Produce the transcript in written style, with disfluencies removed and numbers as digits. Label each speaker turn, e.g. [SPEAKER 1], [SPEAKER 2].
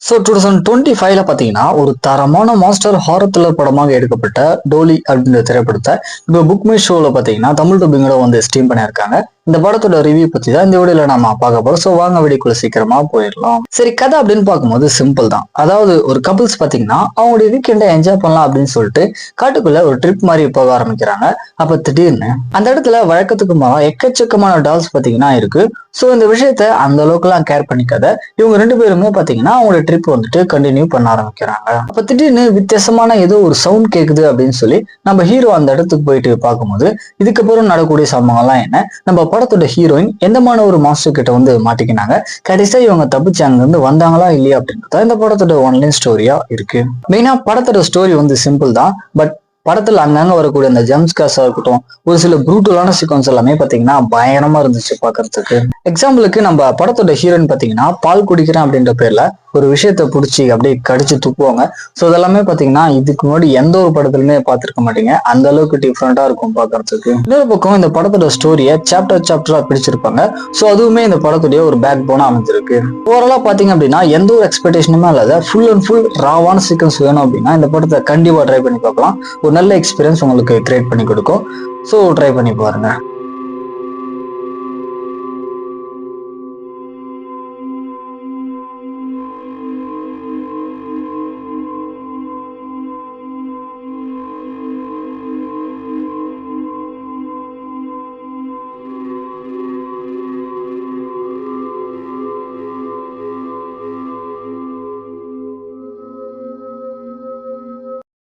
[SPEAKER 1] So 2025ல பார்த்தீங்கன்னா ஒரு தரமான மாஸ்டர் ஹாரர் த்ரில்லர் படமாக எடுக்கப்பட்ட டோலி அப்படின்ற திரைப்படத்தை இப்போ புக் மை ஷோவில் பார்த்தீங்கன்னா தமிழ் டப்பிங்கோட வந்து ஸ்ட்ரீம் பண்ணியிருக்காங்க. இந்த படத்தோட ரிவ்யூ பத்தி தான் இந்த வீடியோல நாம பார்க்க போறோம். ஸோ வாங்க வீடியோக்குள்ள சீக்கிரமா போயிடலாம். சரி, கதை அப்படின்னு பார்க்கும்போது சிம்பிள் தான். அதாவது ஒரு கப்பிள்ஸ் பார்த்தீங்கன்னா அவங்களுடைய வீக்கெண்டை என்ஜாய் பண்ணலாம் அப்படின்னு சொல்லிட்டு காட்டுக்குள்ள ஒரு ட்ரிப் மாதிரி போக ஆரம்பிக்கிறாங்க. அப்ப திடீர்னு அந்த இடத்துல வழக்கத்துக்கு மாறா எக்கச்சக்கமான டால்ஸ் பார்த்தீங்கன்னா இருக்கு. ஸோ இந்த விஷயத்த அந்த அளவுக்குலாம் கேர் பண்ணிக்காத இவங்க ரெண்டு பேருமே பார்த்தீங்கன்னா அவங்களோட ட்ரிப் வந்துட்டு கண்டினியூ பண்ண ஆரம்பிக்கிறாங்க. அப்ப திடீர்னு வித்தியாசமான ஏதோ ஒரு சவுண்ட் கேக்குது அப்படின்னு சொல்லி நம்ம ஹீரோ அந்த இடத்துக்கு போயிட்டு பார்க்கும்போது இதுக்கப்புறம் நடக்கக்கூடிய சம்பவங்கள்லாம் என்ன, நம்ம படத்தோட ஹீரோயின் எந்தமான ஒரு மாஸ்டர் கிட்ட வந்து மாட்டிக்கினாங்க, கடைசியா இவங்க தப்பிச்சு அங்க இருந்து வந்தாங்களா இல்லையா அப்படின்றத இந்த படத்தோட ஒன்லைன் ஸ்டோரியா இருக்கு. மெயினா படத்தோட ஸ்டோரி வந்து சிம்பிள் தான். பட் படத்துல அங்கங்க வரக்கூடிய அந்த ஜம்ப்ஸ்கேர்ஸா இருக்கட்டும், ஒரு சில ப்ரூட்டலான சீக்வன்ஸ் எல்லாமே பாத்தீங்கன்னா பயங்கரமா இருந்துச்சு பாக்குறதுக்கு. எக்ஸாம்பிளுக்கு நம்ம படத்தோட ஹீரோயின் பாத்தீங்கன்னா பால் குடிக்கிறேன் அப்படின்ற பேர்ல ஒரு விஷயத்த புடிச்சு அப்படியே கடிச்சு துப்புவாங்க. ஸோ இதெல்லாமே பாத்தீங்கன்னா இதுக்கு முன்னாடி எந்த ஒரு படத்துலயுமே பார்த்திருக்க மாட்டீங்க. அந்த அளவுக்கு டிஃப்ரெண்டா இருக்கும் பாக்குறதுக்கு. இன்னொரு பக்கம் இந்த படத்தோட ஸ்டோரியை சாப்டரா பிடிச்சிருப்பாங்க. ஸோ அதுவுமே இந்த படத்துடைய ஒரு பேக் போனா அமைஞ்சிருக்கு. ஓவராலா பாத்தீங்க அப்படின்னா எந்த ஒரு எக்ஸ்பெக்டேஷனுமே இல்லாத ஃபுல் அண்ட் ஃபுல் ராவான சீக்வன்ஸ் வேணும் அப்படின்னா இந்த படத்தை கண்டிப்பா ட்ரை பண்ணி பார்க்கலாம். ஒரு நல்ல எக்ஸ்பீரியன்ஸ் உங்களுக்கு கிரியேட் பண்ணி கொடுக்கும். ஸோ ட்ரை பண்ணி பாருங்க.